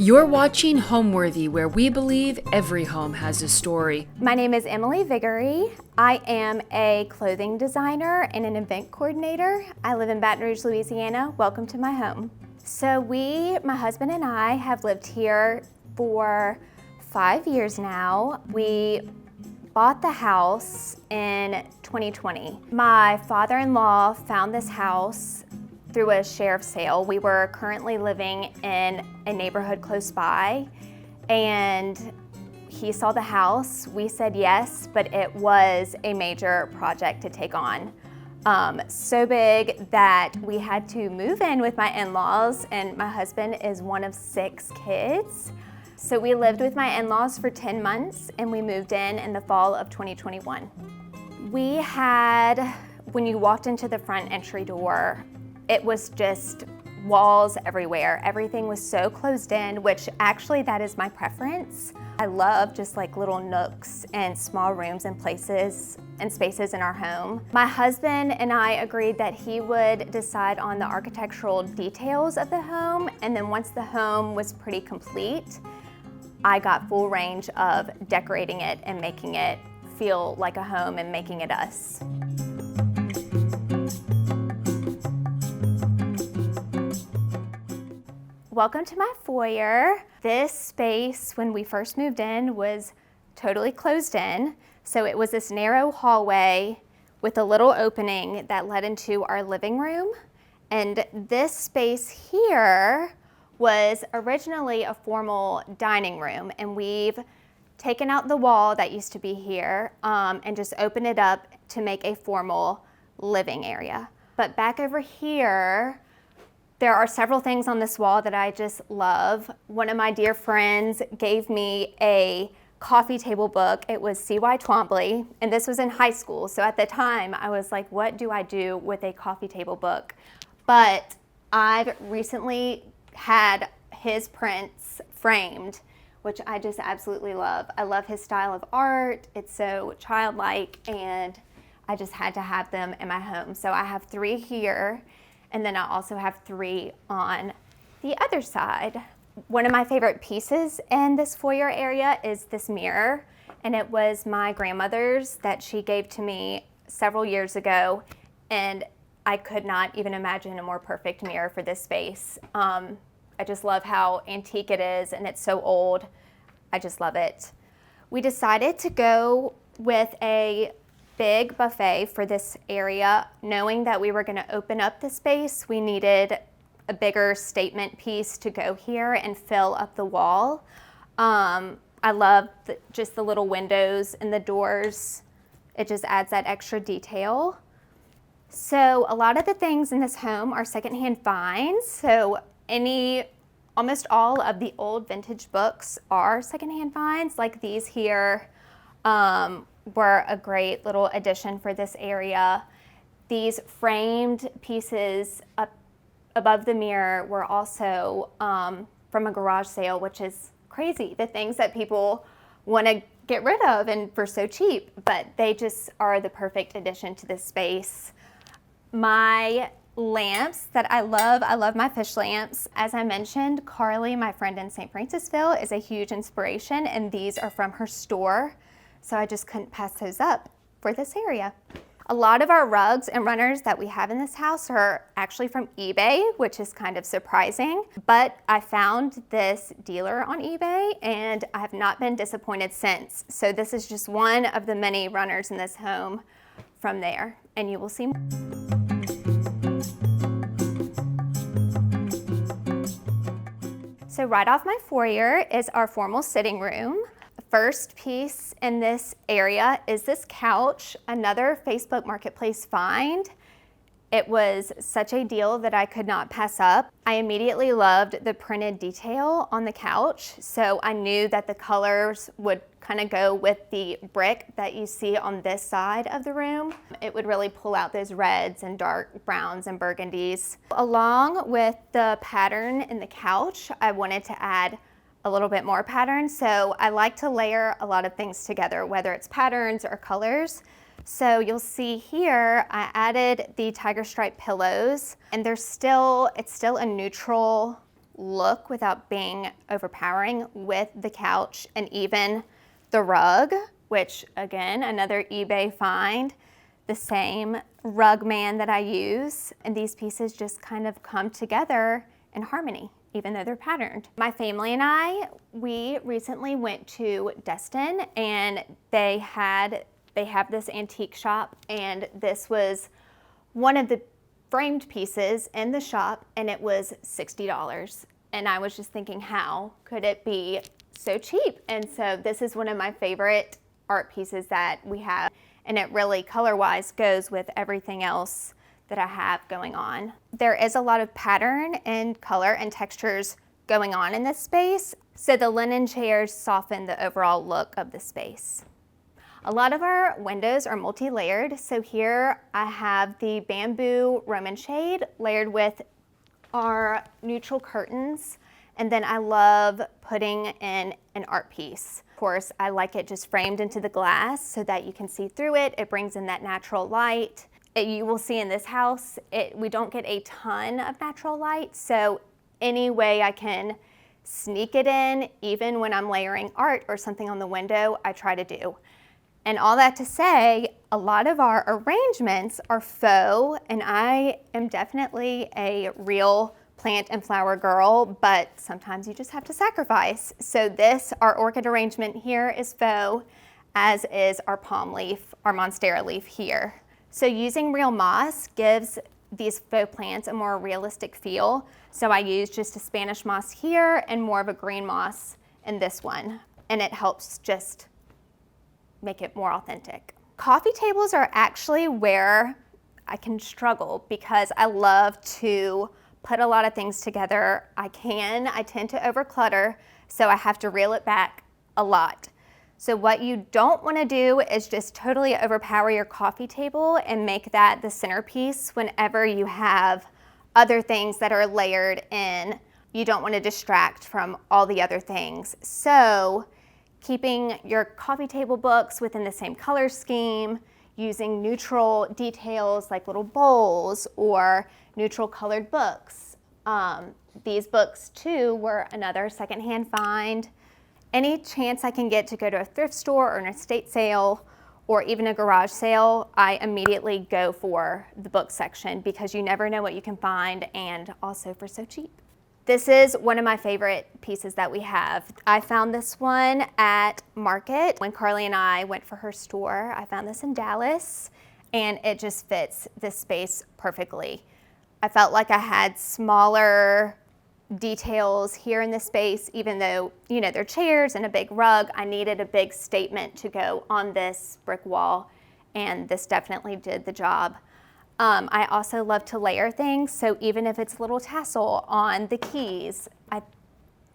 You're watching Homeworthy, where we believe every home has a story. My name is Emily Viguerie. I am a clothing designer and an event coordinator. I live in Baton Rouge, Louisiana. Welcome to my home. So my husband and I, have lived here for 5 years now. We bought the house in 2020. My father-in-law found this house through a sheriff's sale. We were currently living in a neighborhood close by, and he saw the house. We said yes, but it was a major project to take on. So big that we had to move in with my in-laws, and my husband is one of 6 kids. So we lived with my in-laws for 10 months, and we moved in the fall of 2021. We had, when you walked into the front entry door, it was just walls everywhere. Everything was so closed in, which actually that is my preference. I love just like little nooks and small rooms and places and spaces in our home. My husband and I agreed that he would decide on the architectural details of the home, and then once the home was pretty complete, I got full range of decorating it and making it feel like a home and making it us. Welcome to my foyer. This space, when we first moved in, was totally closed in. So it was this narrow hallway with a little opening that led into our living room. And this space here was originally a formal dining room, and we've taken out the wall that used to be here and just opened it up to make a formal living area. But back over here, there are several things on this wall that I just love. One of my dear friends gave me a coffee table book. It was C.Y. Twombly, and this was in high school. So at the time, I was like, what do I do with a coffee table book? But I've recently had his prints framed, which I just absolutely love. I love his style of art. It's so childlike, and I just had to have them in my home. So I have 3 here, and then I also have 3 on the other side. One of my favorite pieces in this foyer area is this mirror, and it was my grandmother's that she gave to me several years ago, and I could not even imagine a more perfect mirror for this space. I just love how antique it is, and it's so old. I just love it. We decided to go with a big buffet for this area. Knowing that we were going to open up the space, we needed a bigger statement piece to go here and fill up the wall. I love just the little windows and the doors. It just adds that extra detail. So a lot of the things in this home are secondhand finds. So almost all of the old vintage books are secondhand finds. Like these here were a great little addition for this area. These framed pieces up above the mirror were also from a garage sale, which is crazy. The things that people want to get rid of and for so cheap, but they just are the perfect addition to this space. My lamps that I love my fish lamps. As I mentioned, Carly, my friend in St. Francisville, is a huge inspiration, and these are from her store. So I just couldn't pass those up for this area. A lot of our rugs and runners that we have in this house are actually from eBay, which is kind of surprising. But I found this dealer on eBay, and I have not been disappointed since. So this is just one of the many runners in this home from there, and you will see more. So right off my foyer is our formal sitting room. First piece in this area is this couch, another Facebook Marketplace find. It was such a deal that I could not pass up. I immediately loved the printed detail on the couch, so I knew that the colors would kind of go with the brick that you see on this side of the room. It would really pull out those reds and dark browns and burgundies. Along with the pattern in the couch, I wanted to add a little bit more pattern, so I like to layer a lot of things together, whether it's patterns or colors. So you'll see here, I added the tiger stripe pillows, and it's still a neutral look without being overpowering with the couch and even the rug, which again, another eBay find, the same rug man that I use. And these pieces just kind of come together in harmony, even though they're patterned. My family and I, we recently went to Destin, and they have this antique shop, and this was one of the framed pieces in the shop, and it was $60. And I was just thinking, how could it be so cheap? And so this is one of my favorite art pieces that we have, and it really color-wise goes with everything else that I have going on. There is a lot of pattern and color and textures going on in this space, so the linen chairs soften the overall look of the space. A lot of our windows are multi-layered, so here I have the bamboo Roman shade layered with our neutral curtains, and then I love putting in an art piece. Of course, I like it just framed into the glass so that you can see through it. It brings in that natural light. You will see in this house, we don't get a ton of natural light, so any way I can sneak it in, even when I'm layering art or something on the window, I try to do. And all that to say, a lot of our arrangements are faux, and I am definitely a real plant and flower girl, but sometimes you just have to sacrifice. So our orchid arrangement here is faux, as is our palm leaf, our monstera leaf here. So using real moss gives these faux plants a more realistic feel. So I use just a Spanish moss here and more of a green moss in this one, and it helps just make it more authentic. Coffee tables are actually where I can struggle because I love to put a lot of things together. I tend to overclutter, so I have to reel it back a lot. So what you don't want to do is just totally overpower your coffee table and make that the centerpiece whenever you have other things that are layered in. You don't want to distract from all the other things. So keeping your coffee table books within the same color scheme, using neutral details like little bowls or neutral colored books. These books too were another secondhand find. Any chance I can get to go to a thrift store or an estate sale or even a garage sale, I immediately go for the book section because you never know what you can find, and also for so cheap. This is one of my favorite pieces that we have. I found this one at Market when Carly and I went for her store. I found this in Dallas, and it just fits this space perfectly. I felt like I had smaller details here in the space, even though, they're chairs and a big rug. I needed a big statement to go on this brick wall, and this definitely did the job. I also love to layer things, so even if it's a little tassel on the keys, I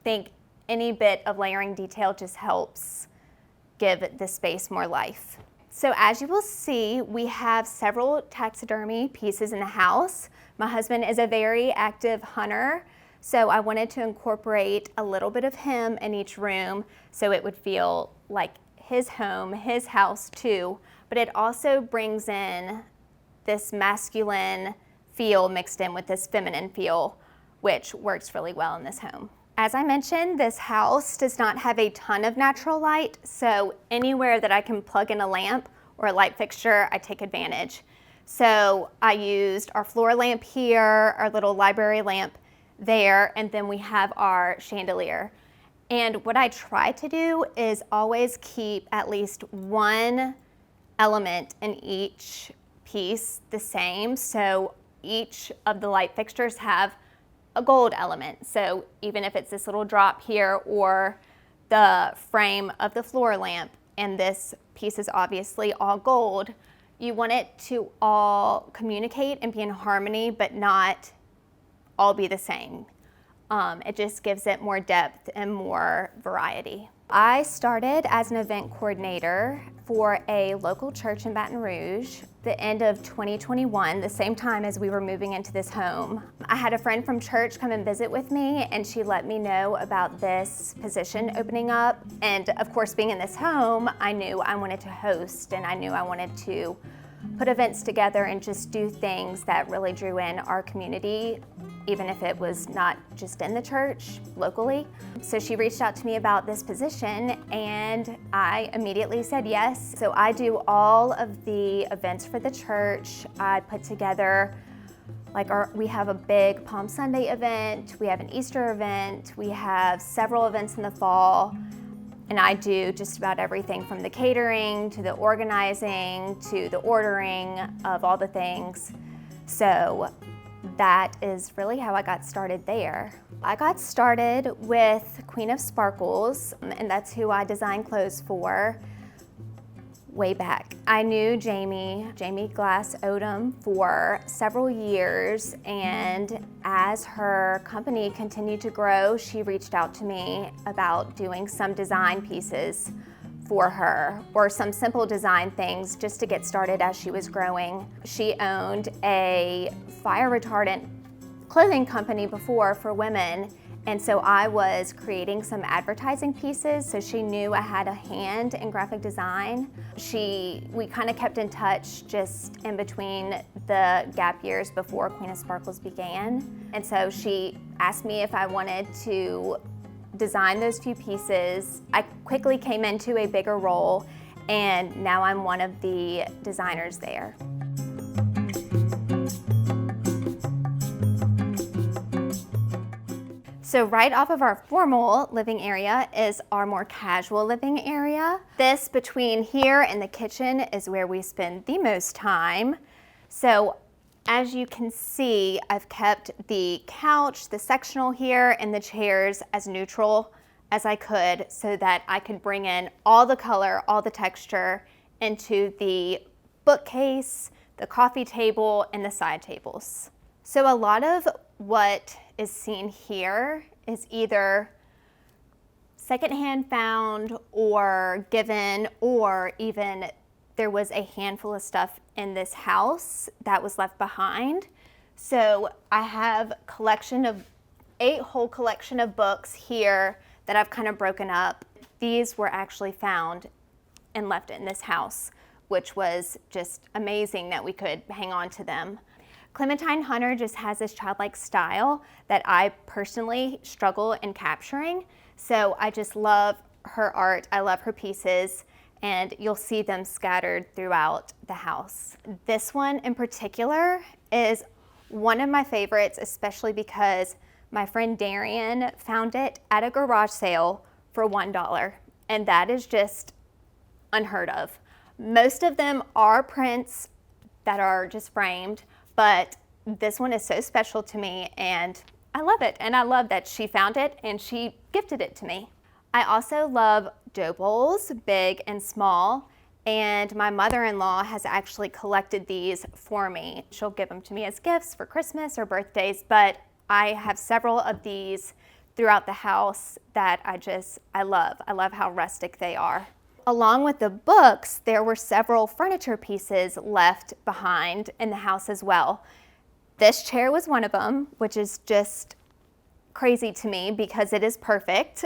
think any bit of layering detail just helps give the space more life. So as you will see, we have several taxidermy pieces in the house. My husband is a very active hunter, so I wanted to incorporate a little bit of him in each room so it would feel like his home, his house too, but it also brings in this masculine feel mixed in with this feminine feel, which works really well in this home. As I mentioned, this house does not have a ton of natural light, so anywhere that I can plug in a lamp or a light fixture, I take advantage. So I used our floor lamp here, our little library lamp there, and then we have our chandelier. And what I try to do is always keep at least one element in each piece the same. So each of the light fixtures have a gold element. So even if it's this little drop here or the frame of the floor lamp, and this piece is obviously all gold, you want it to all communicate and be in harmony, but not all be the same. It just gives it more depth and more variety. I started as an event coordinator for a local church in Baton Rouge the end of 2021, the same time as we were moving into this home. I had a friend from church come and visit with me, and she let me know about this position opening up. And of course, being in this home, I knew I wanted to host, and I knew I wanted to put events together and just do things that really drew in our community, even if it was not just in the church, locally. So she reached out to me about this position and I immediately said yes. So I do all of the events for the church. I put together we have a big Palm Sunday event, we have an Easter event, we have several events in the fall, and I do just about everything from the catering to the organizing to the ordering of all the things. So that is really how I got started there. I got started with Queen of Sparkles, and that's who I design clothes for way back. I knew Jamie Glass Odom for several years, and as her company continued to grow, she reached out to me about doing some design pieces for her, or some simple design things just to get started as she was growing. She owned a fire retardant clothing company before for women, and so I was creating some advertising pieces, so she knew I had a hand in graphic design. We kind of kept in touch just in between the gap years before Queen of Sparkles began. And so she asked me if I wanted to design those few pieces. I quickly came into a bigger role, and now I'm one of the designers there. So right off of our formal living area is our more casual living area. This between here and the kitchen is where we spend the most time. So as you can see, I've kept the couch, the sectional here, and the chairs as neutral as I could so that I could bring in all the color, all the texture into the bookcase, the coffee table, and the side tables. So a lot of what is seen here is either secondhand found or given, or even there was a handful of stuff in this house that was left behind. So I have a whole collection of books here that I've kind of broken up. These were actually found and left in this house, which was just amazing that we could hang on to them. Clementine Hunter just has this childlike style that I personally struggle in capturing. So I just love her art, I love her pieces, and you'll see them scattered throughout the house. This one in particular is one of my favorites, especially because my friend Darian found it at a garage sale for $1, and that is just unheard of. Most of them are prints that are just framed, but this one is so special to me and I love it. And I love that she found it and she gifted it to me. I also love dough bowls, big and small. And my mother-in-law has actually collected these for me. She'll give them to me as gifts for Christmas or birthdays, but I have several of these throughout the house that I love. I love how rustic they are. Along with the books, there were several furniture pieces left behind in the house as well. This chair was one of them, which is just crazy to me because it is perfect.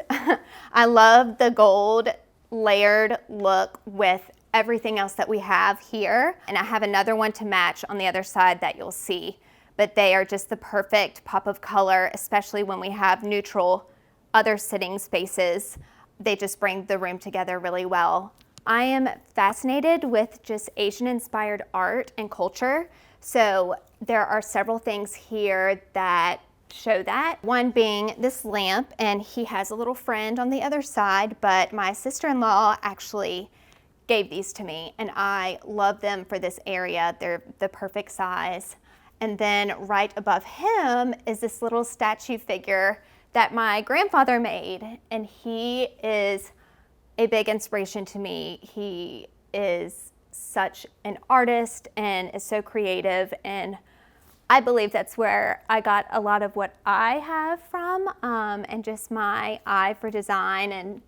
I love the gold layered look with everything else that we have here. And I have another one to match on the other side that you'll see. But they are just the perfect pop of color, especially when we have neutral other sitting spaces. They just bring the room together really well. I am fascinated with just Asian-inspired art and culture. So there are several things here that show that. One being this lamp, and he has a little friend on the other side, but my sister-in-law actually gave these to me, and I love them for this area. They're the perfect size. And then right above him is this little statue figure that my grandfather made, and he is a big inspiration to me. He is such an artist and is so creative, and I believe that's where I got a lot of what I have from, and just my eye for design and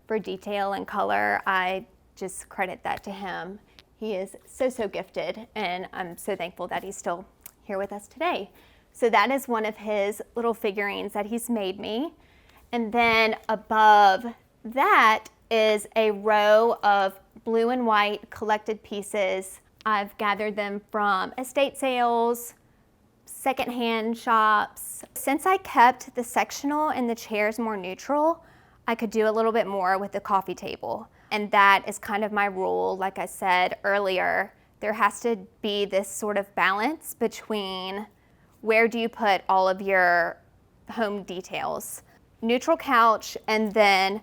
for detail and color. I just credit that to him. He is so, so gifted, and I'm so thankful that he's still here with us today. So that is one of his little figurines that he's made me. And then above that is a row of blue and white collected pieces. I've gathered them from estate sales, secondhand shops. Since I kept the sectional and the chairs more neutral, I could do a little bit more with the coffee table. And that is kind of my rule. Like I said earlier, there has to be this sort of balance between where do you put all of your home details. Neutral couch and then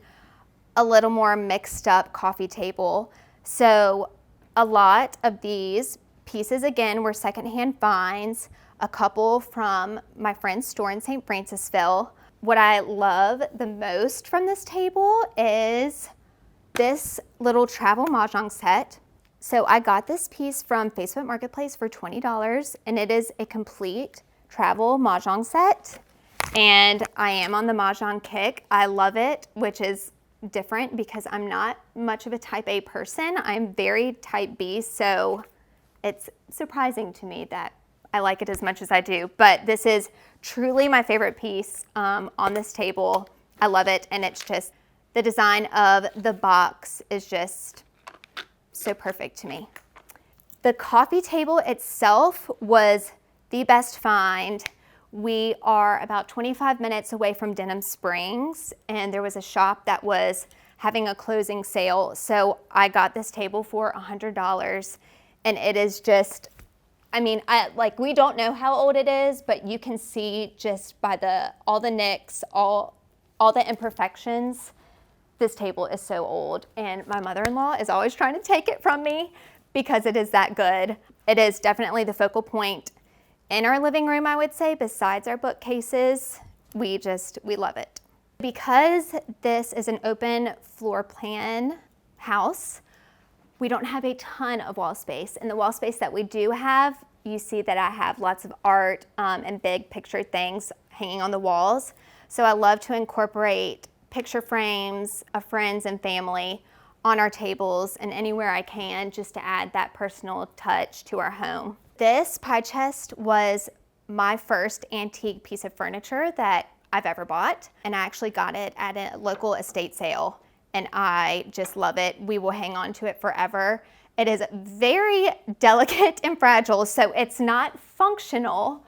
a little more mixed up coffee table. So a lot of these pieces, again, were secondhand finds, a couple from my friend's store in St. Francisville. What I love the most from this table is this little travel mahjong set. So I got this piece from Facebook Marketplace for $20, and it is a complete travel mahjong set. And I am on the mahjong kick. I love it, which is different because I'm not much of a type A person. I'm very type B, so it's surprising to me that I like it as much as I do. But this is truly my favorite piece on this table. I love it, and it's just, the design of the box is just so perfect to me. The coffee table itself was the best find. We are about 25 minutes away from Denham Springs, and there was a shop that was having a closing sale. So I got this table for $100, and it is just, I mean, we don't know how old it is, but you can see just by all the nicks, all the imperfections, this table is so old. And my mother-in-law is always trying to take it from me because it is that good. It is definitely the focal point in our living room, I would say, besides our bookcases. We love it. Because this is an open floor plan house, we don't have a ton of wall space. And the wall space that we do have, you see that I have lots of art and big picture things hanging on the walls. So I love to incorporate picture frames of friends and family on our tables and anywhere I can, just to add that personal touch to our home. This pie chest was my first antique piece of furniture that I've ever bought, and I actually got it at a local estate sale, and I just love it. We will hang on to it forever. It is very delicate and fragile, so it's not functional.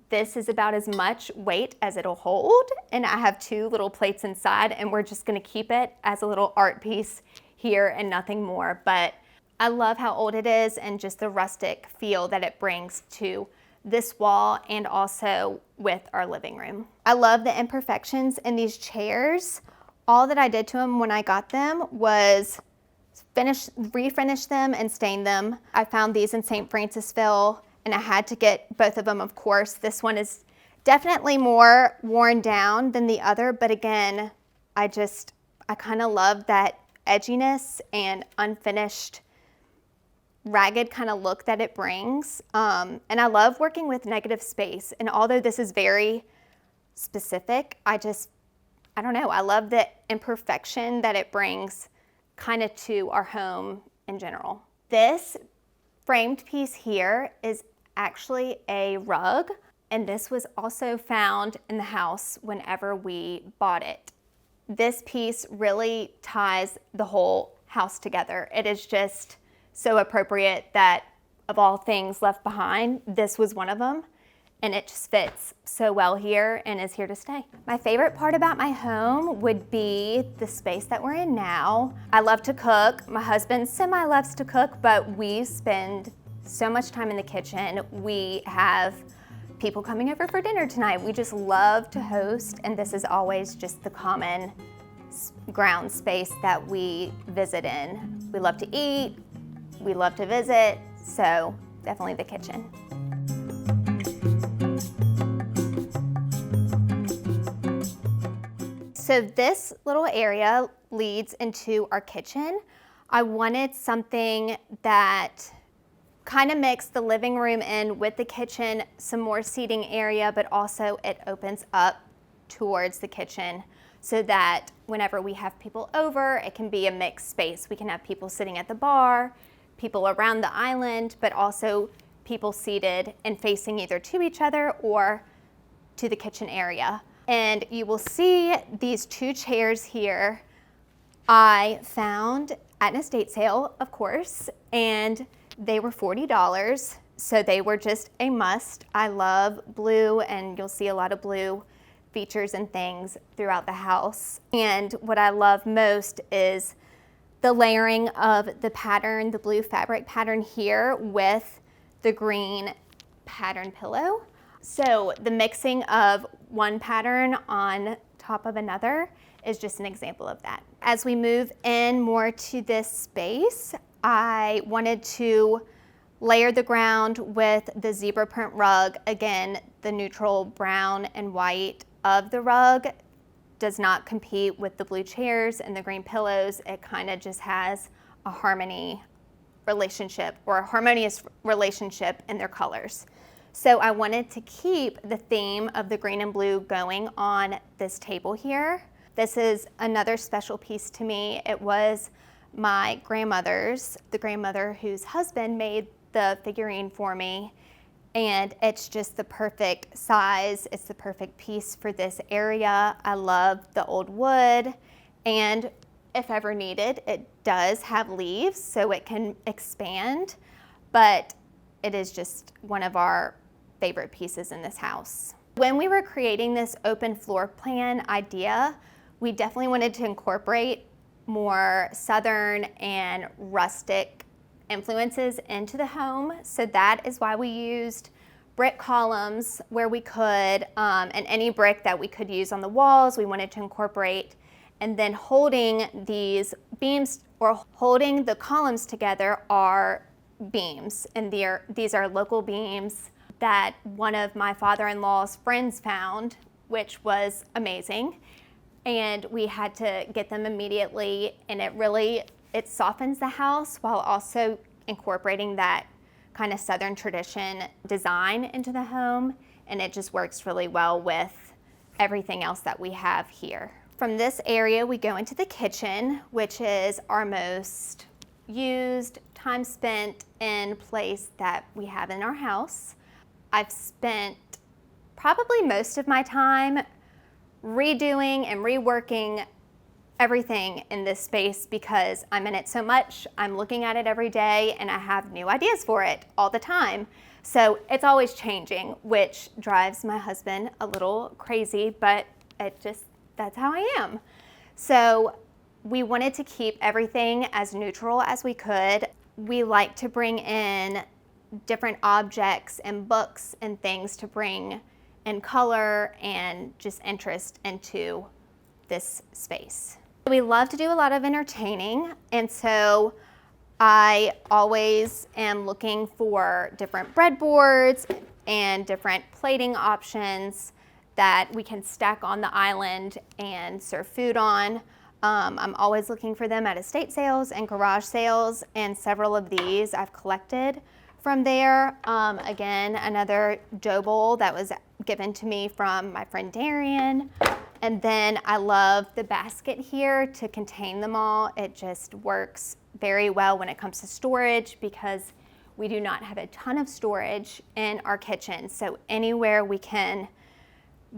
This is about as much weight as it'll hold, and I have 2 little plates inside, and we're just gonna keep it as a little art piece here and nothing more. But I love how old it is and just the rustic feel that it brings to this wall and also with our living room. I love the imperfections in these chairs. All that I did to them when I got them was refinish them and stain them. I found these in St. Francisville, and I had to get both of them, of course. This one is definitely more worn down than the other, but again, I kind of love that edginess and unfinished, ragged kind of look that it brings. And I love working with negative space. And although this is very specific, I don't know, I love the imperfection that it brings kind of to our home in general. This framed piece here is actually a rug, and this was also found in the house whenever we bought it. This piece really ties the whole house together. It is just so appropriate that of all things left behind, this was one of them, and it just fits so well here and is here to stay. My favorite part about my home would be the space that we're in now. I love to cook. My husband semi-loves to cook, but we spend so much time in the kitchen. We have people coming over for dinner tonight. We just love to host, and this is always just the common ground space that we visit in. We love to eat, we love to visit, so definitely the kitchen. So this little area leads into our kitchen. I wanted something that kind of mixed the living room in with the kitchen, some more seating area, but also it opens up towards the kitchen so that whenever we have people over, it can be a mixed space. We can have people sitting at the bar, people around the island, but also people seated and facing either to each other or to the kitchen area. And you will see these 2 chairs here I found at an estate sale, of course, and they were $40. So they were just a must. I love blue, and you'll see a lot of blue features and things throughout the house. And what I love most is the layering of the pattern, the blue fabric pattern here with the green pattern pillow. So the mixing of one pattern on top of another is just an example of that. As we move in more to this space, I wanted to layer the ground with the zebra print rug. Again, the neutral brown and white of the rug does not compete with the blue chairs and the green pillows. It kind of just has a harmonious relationship in their colors. So I wanted to keep the theme of the green and blue going on this table here. This is another special piece to me. It was my grandmother's, the grandmother whose husband made the figurine for me. And it's just the perfect size. It's the perfect piece for this area. I love the old wood, and if ever needed, it does have leaves so it can expand, but it is just one of our favorite pieces in this house. When we were creating this open floor plan idea, we definitely wanted to incorporate more Southern and rustic influences into the home. So that is why we used brick columns where we could, and any brick that we could use on the walls, we wanted to incorporate. And then holding these beams or holding the columns together are beams. And these are local beams that one of my father-in-law's friends found, which was amazing. And we had to get them immediately, and it softens the house while also incorporating that kind of Southern tradition design into the home, and it just works really well with everything else that we have here. From this area, we go into the kitchen, which is our most used, time spent in place that we have in our house. I've spent probably most of my time redoing and reworking everything in this space because I'm in it so much. I'm looking at it every day and I have new ideas for it all the time. So it's always changing, which drives my husband a little crazy, but that's how I am. So we wanted to keep everything as neutral as we could. We like to bring in different objects and books and things to bring in color and just interest into this space. We love to do a lot of entertaining, and so I always am looking for different breadboards and different plating options that we can stack on the island and serve food on. I'm always looking for them at estate sales and garage sales, and several of these I've collected from there. Again, another dough bowl that was given to me from my friend Darian. And then I love the basket here to contain them all. It just works very well when it comes to storage because we do not have a ton of storage in our kitchen. So anywhere we can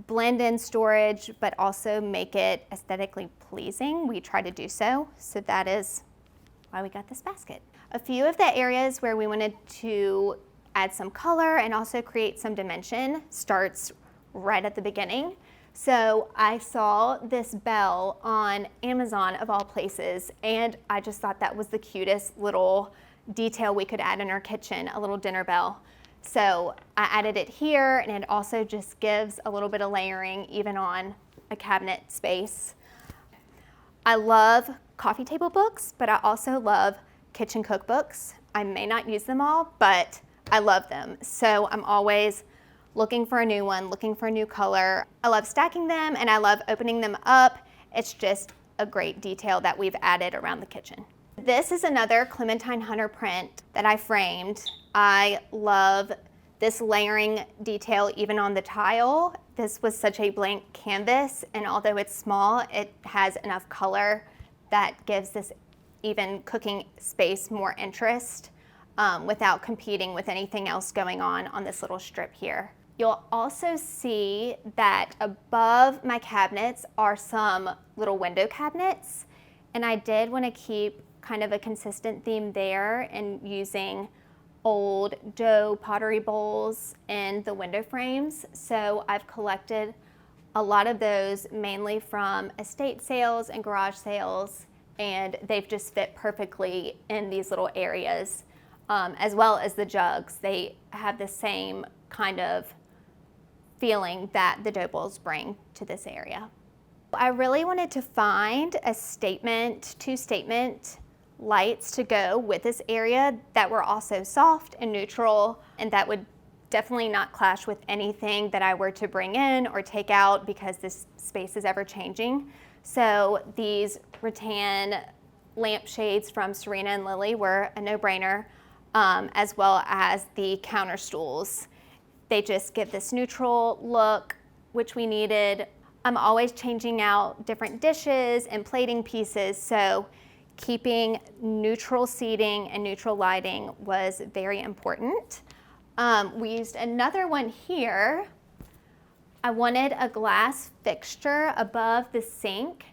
blend in storage but also make it aesthetically pleasing, we try to do so. So that is why we got this basket. A few of the areas where we wanted to add some color and also create some dimension starts right at the beginning. So I saw this bell on Amazon of all places, and I just thought that was the cutest little detail we could add in our kitchen, a little dinner bell. So I added it here, and it also just gives a little bit of layering even on a cabinet space. I love coffee table books, but I also love kitchen cookbooks. I may not use them all, but I love them. So I'm always looking for a new one, looking for a new color. I love stacking them and I love opening them up. It's just a great detail that we've added around the kitchen. This is another Clementine Hunter print that I framed. I love this layering detail even on the tile. This was such a blank canvas, and although it's small, it has enough color that gives this even cooking space more interest without competing with anything else going on this little strip here. You'll also see that above my cabinets are some little window cabinets, and I did want to keep kind of a consistent theme there and using old dough pottery bowls in the window frames. So I've collected a lot of those mainly from estate sales and garage sales, and they've just fit perfectly in these little areas, as well as the jugs. They have the same kind of feeling that the dough bowls bring to this area. I really wanted to find two statement lights to go with this area that were also soft and neutral, and that would definitely not clash with anything that I were to bring in or take out, because this space is ever changing. So these rattan lampshades from Serena and Lily were a no-brainer, as well as the counter stools. They just give this neutral look, which we needed. I'm always changing out different dishes and plating pieces, so keeping neutral seating and neutral lighting was very important. We used another one here. I wanted a glass fixture above the sink,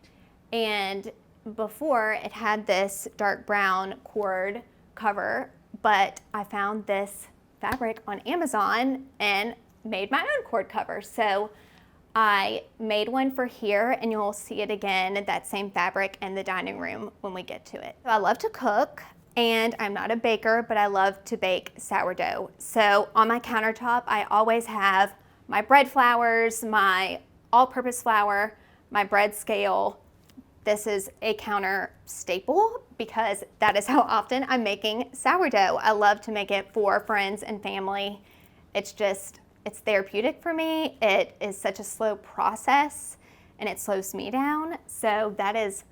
and before it had this dark brown cord cover, but I found this fabric on Amazon and made my own cord cover. So I made one for here, and you'll see it again, that same fabric in the dining room when we get to it. I love to cook, and I'm not a baker, but I love to bake sourdough. So on my countertop, I always have my bread flours, my all-purpose flour, my bread scale. This is a counter staple because that is how often I'm making sourdough. I love to make it for friends and family. It's therapeutic for me. It is such a slow process, and it slows me down. So that is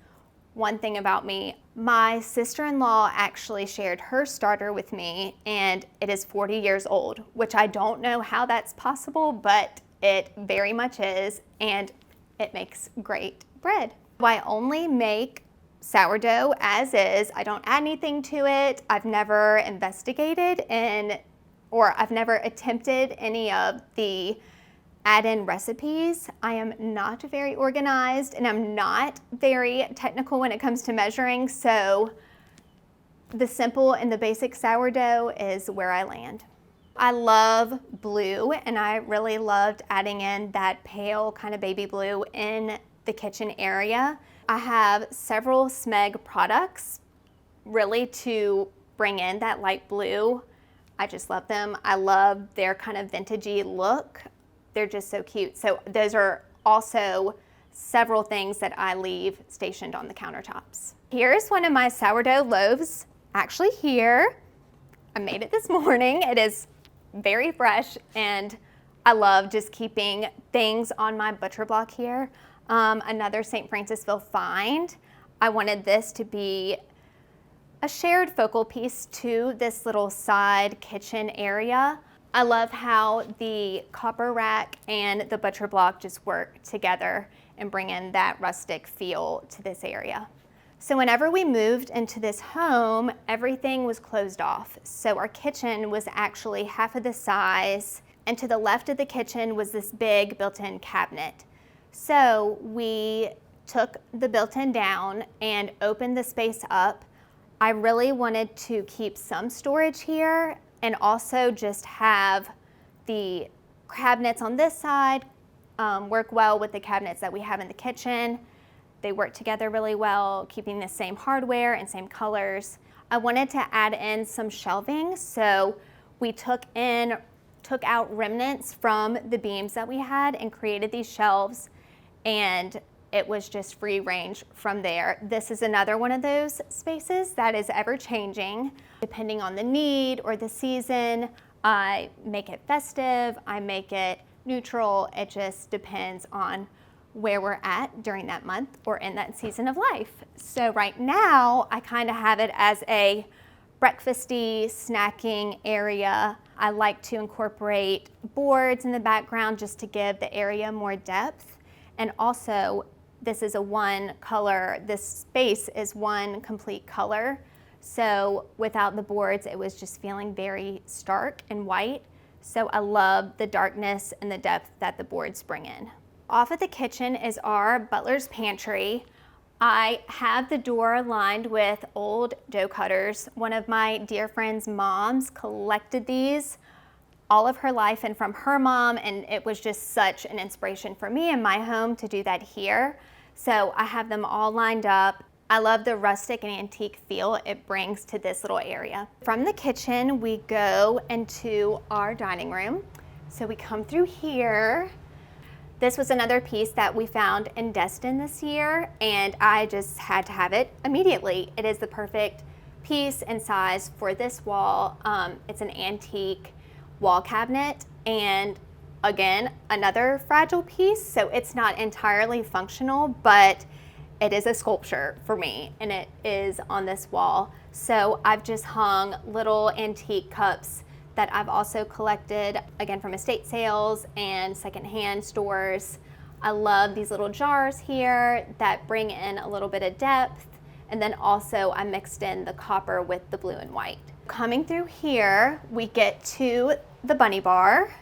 one thing about me. My sister-in-law actually shared her starter with me, and it is 40 years old, which I don't know how that's possible, but it very much is, and it makes great bread. I only make sourdough as is. I don't add anything to it. I've never investigated or I've never attempted any of the add-in recipes. I am not very organized, and I'm not very technical when it comes to measuring, so the simple and the basic sourdough is where I land. I love blue, and I really loved adding in that pale kind of baby blue in the kitchen area. I have several Smeg products really to bring in that light blue. I just love them. I love their kind of vintagey look. They're just so cute. So those are also several things that I leave stationed on the countertops. Here's one of my sourdough loaves, actually here. I made it this morning. It is very fresh, and I love just keeping things on my butcher block here. Another St. Francisville find. I wanted this to be a shared focal piece to this little side kitchen area. I love how the copper rack and the butcher block just work together and bring in that rustic feel to this area. So whenever we moved into this home, everything was closed off. So our kitchen was actually half of the size, and to the left of the kitchen was this big built-in cabinet. So we took the built-in down and opened the space up. I really wanted to keep some storage here and also just have the cabinets on this side work well with the cabinets that we have in the kitchen. They work together really well, keeping the same hardware and same colors. I wanted to add in some shelving, so we took out remnants from the beams that we had and created these shelves, and it was just free range from there. This is another one of those spaces that is ever changing. Depending on the need or the season, I make it festive, I make it neutral. It just depends on where we're at during that month or in that season of life. So right now, I kind of have it as a breakfasty, snacking area. I like to incorporate boards in the background just to give the area more depth. And also, this is this space is one complete color. So without the boards, it was just feeling very stark and white. So I love the darkness and the depth that the boards bring in. Off of the kitchen is our butler's pantry. I have the door lined with old dough cutters. One of my dear friend's moms collected these all of her life and from her mom, and it was just such an inspiration for me in my home to do that here. So I have them all lined up. I love the rustic and antique feel it brings to this little area. From the kitchen, we go into our dining room. So we come through here. This was another piece that we found in Destin this year, and I just had to have it immediately. It is the perfect piece and size for this wall. It's an antique wall cabinet, and again, another fragile piece, so it's not entirely functional, but it is a sculpture for me, and it is on this wall. So I've just hung little antique cups that I've also collected, again, from estate sales and secondhand stores. I love these little jars here that bring in a little bit of depth, and then also I mixed in the copper with the blue and white. Coming through here, we get to the bunny bar,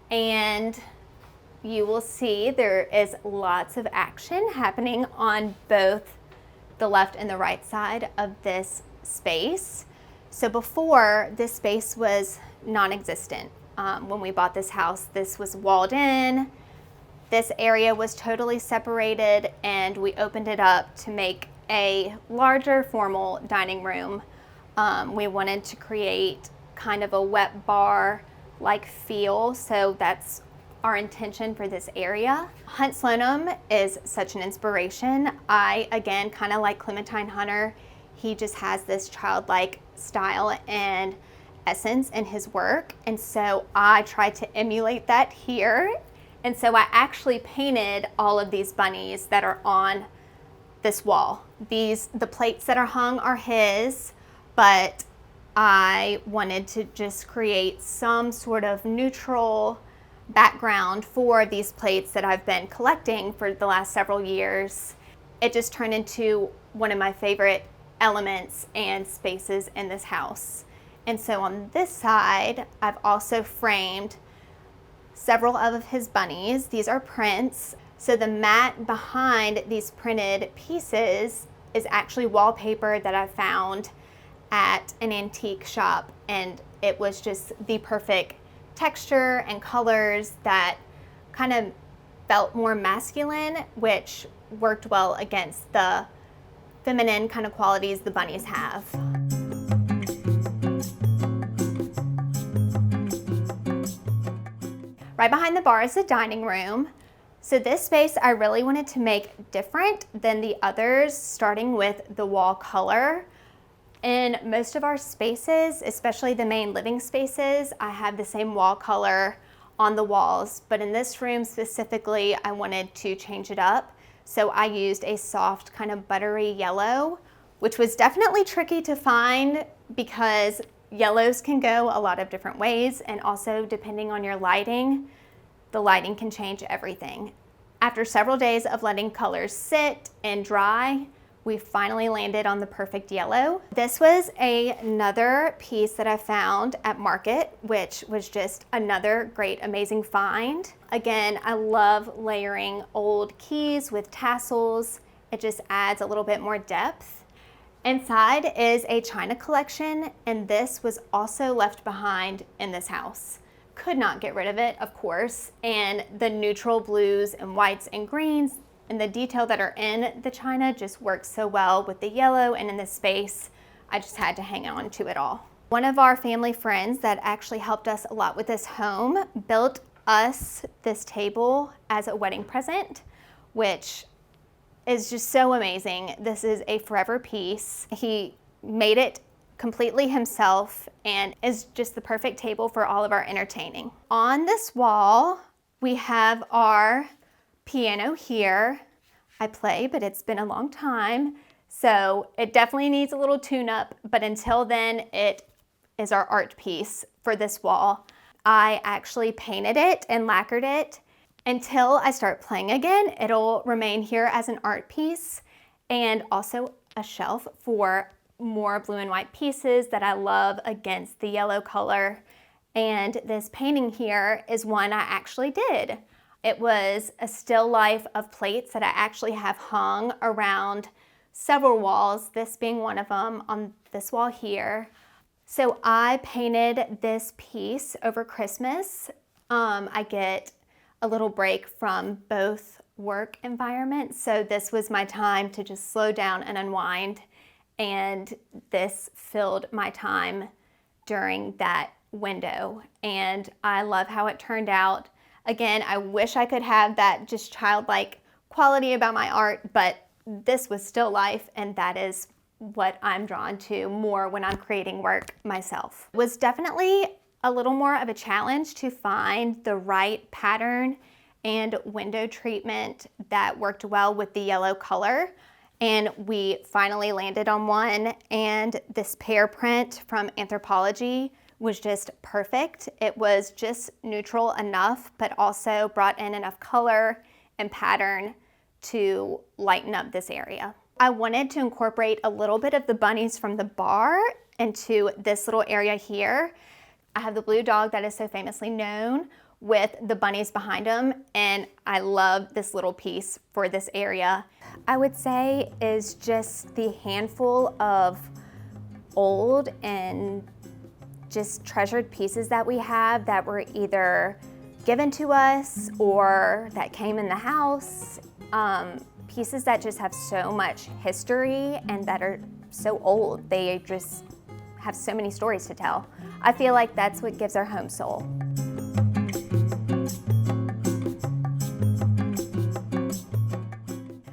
and you will see there is lots of action happening on both the left and the right side of this space. So before, this space was non-existent. When we bought this house, this was walled in. This area was totally separated, and we opened it up to make a larger formal dining room. We wanted to create kind of a wet bar-like feel, so that's our intention for this area. Hunt Slonim is such an inspiration. I, again, kind of like Clementine Hunter, he just has this childlike style and essence in his work, and so I tried to emulate that here. And so I actually painted all of these bunnies that are on this wall. The plates that are hung are his, but I wanted to just create some sort of neutral background for these plates that I've been collecting for the last several years. It just turned into one of my favorite elements and spaces in this house. And so on this side, I've also framed several of his bunnies. These are prints. So the mat behind these printed pieces is actually wallpaper that I found at an antique shop, and it was just the perfect texture and colors that kind of felt more masculine, which worked well against the feminine kind of qualities the bunnies have. Right behind the bar is the dining room. So this space I really wanted to make different than the others, starting with the wall color. In most of our spaces, especially the main living spaces, I have the same wall color on the walls, but in this room specifically, I wanted to change it up. So I used a soft kind of buttery yellow, which was definitely tricky to find because yellows can go a lot of different ways, and also depending on your lighting, the lighting can change everything. After several days of letting colors sit and dry, we finally landed on the perfect yellow. This was another piece that I found at market, which was just another great, amazing find. Again, I love layering old keys with tassels. It just adds a little bit more depth. Inside is a china collection, and this was also left behind in this house. Could not get rid of it, of course, and the neutral blues and whites and greens and the detail that are in the china just works so well with the yellow and in the space. I just had to hang on to it all. One of our family friends that actually helped us a lot with this home built us this table as a wedding present, which is just so amazing. This is a forever piece. He made it completely himself and is just the perfect table for all of our entertaining. On this wall, we have our piano here. I play, but it's been a long time, so it definitely needs a little tune-up, but until then, it is our art piece for this wall. I actually painted it and lacquered it. Until I start playing again, it'll remain here as an art piece and also a shelf for more blue and white pieces that I love against the yellow color. And this painting here is one I actually did. It was a still life of plates that I actually have hung around several walls, this being one of them on this wall here. So I painted this piece over Christmas. I get a little break from both work environments, so this was my time to just slow down and unwind, and this filled my time during that window, and I love how it turned out. Again, I wish I could have that just childlike quality about my art, but this was still life, and that is what I'm drawn to more when I'm creating work myself. It was definitely a little more of a challenge to find the right pattern and window treatment that worked well with the yellow color. And we finally landed on one, and this pear print from Anthropology was just perfect. It was just neutral enough, but also brought in enough color and pattern to lighten up this area. I wanted to incorporate a little bit of the bunnies from the bar into this little area here. I have the blue dog that is so famously known with the bunnies behind him, and I love this little piece for this area. I would say is just the handful of old and just treasured pieces that we have that were either given to us or that came in the house. Pieces that just have so much history and that are so old. They just have so many stories to tell. I feel like that's what gives our home soul.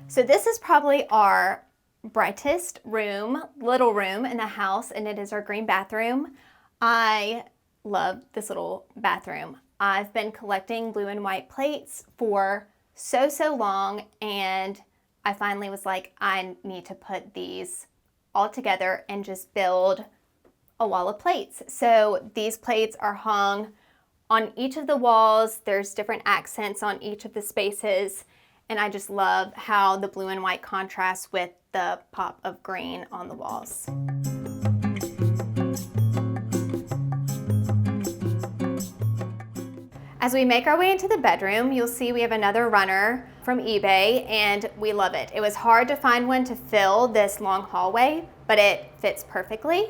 So this is probably our brightest room, little room in the house, and it is our green bathroom. I love this little bathroom. I've been collecting blue and white plates for so long, and I finally was like, I need to put these all together and just build a wall of plates. So these plates are hung on each of the walls. There's different accents on each of the spaces, and I just love how the blue and white contrasts with the pop of green on the walls. As we make our way into the bedroom, you'll see we have another runner from eBay, and we love it. It was hard to find one to fill this long hallway, but it fits perfectly.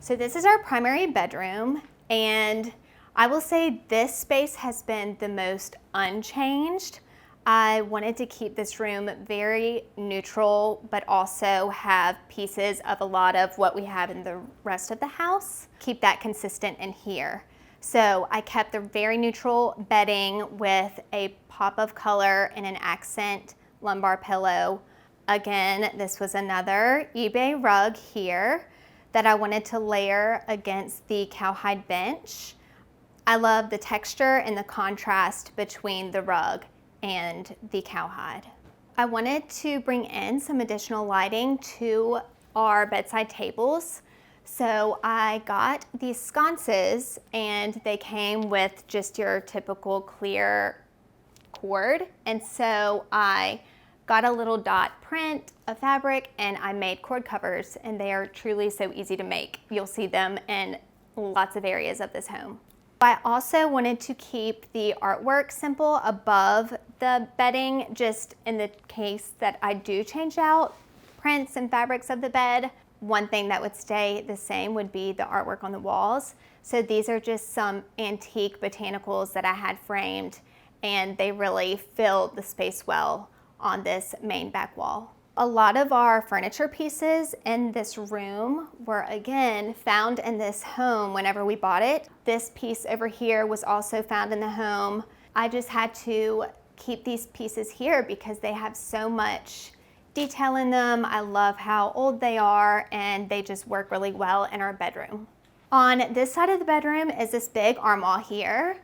So this is our primary bedroom, and I will say this space has been the most unchanged. I wanted to keep this room very neutral, but also have pieces of a lot of what we have in the rest of the house. Keep that consistent in here. So I kept the very neutral bedding with a pop of color and an accent lumbar pillow. Again, this was another eBay rug here that I wanted to layer against the cowhide bench. I love the texture and the contrast between the rug and the cowhide. I wanted to bring in some additional lighting to our bedside tables. So I got these sconces, and they came with just your typical clear cord. And so I got a little dot print of fabric, and I made cord covers, and they are truly so easy to make. You'll see them in lots of areas of this home. I also wanted to keep the artwork simple above the bedding, just in the case that I do change out prints and fabrics of the bed. One thing that would stay the same would be the artwork on the walls. So these are just some antique botanicals that I had framed, and they really filled the space well on this main back wall. A lot of our furniture pieces in this room were again found in this home whenever we bought it. This piece over here was also found in the home. I just had to keep these pieces here because they have so much detail in them. I love how old they are, and they just work really well in our bedroom. On this side of the bedroom is this big armoire here.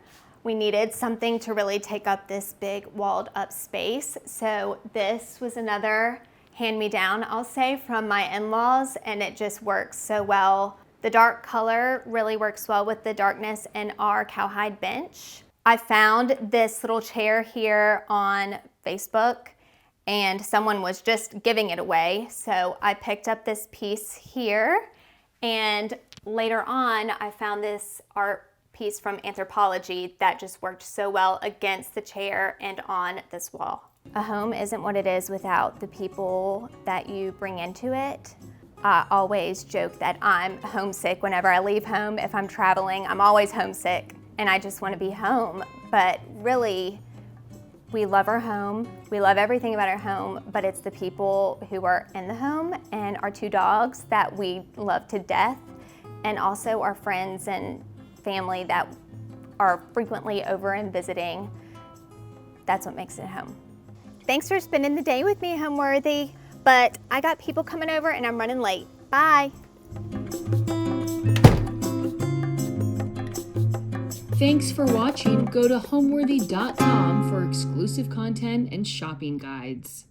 We needed something to really take up this big walled up space. So this was another hand-me-down, I'll say, from my in-laws, and it just works so well. The dark color really works well with the darkness in our cowhide bench. I found this little chair here on Facebook, and someone was just giving it away. So I picked up this piece here, and later on I found this art piece from Anthropology that just worked so well against the chair and on this wall. A home isn't what it is without the people that you bring into it. I always joke that I'm homesick whenever I leave home. If I'm traveling, I'm always homesick and I just want to be home. But really, we love our home. We love everything about our home, but it's the people who are in the home and our 2 dogs that we love to death, and also our friends and family that are frequently over and visiting. That's what makes it home. Thanks for spending the day with me, Homeworthy. But I got people coming over and I'm running late. Bye. Thanks for watching. Go to homeworthy.com for exclusive content and shopping guides.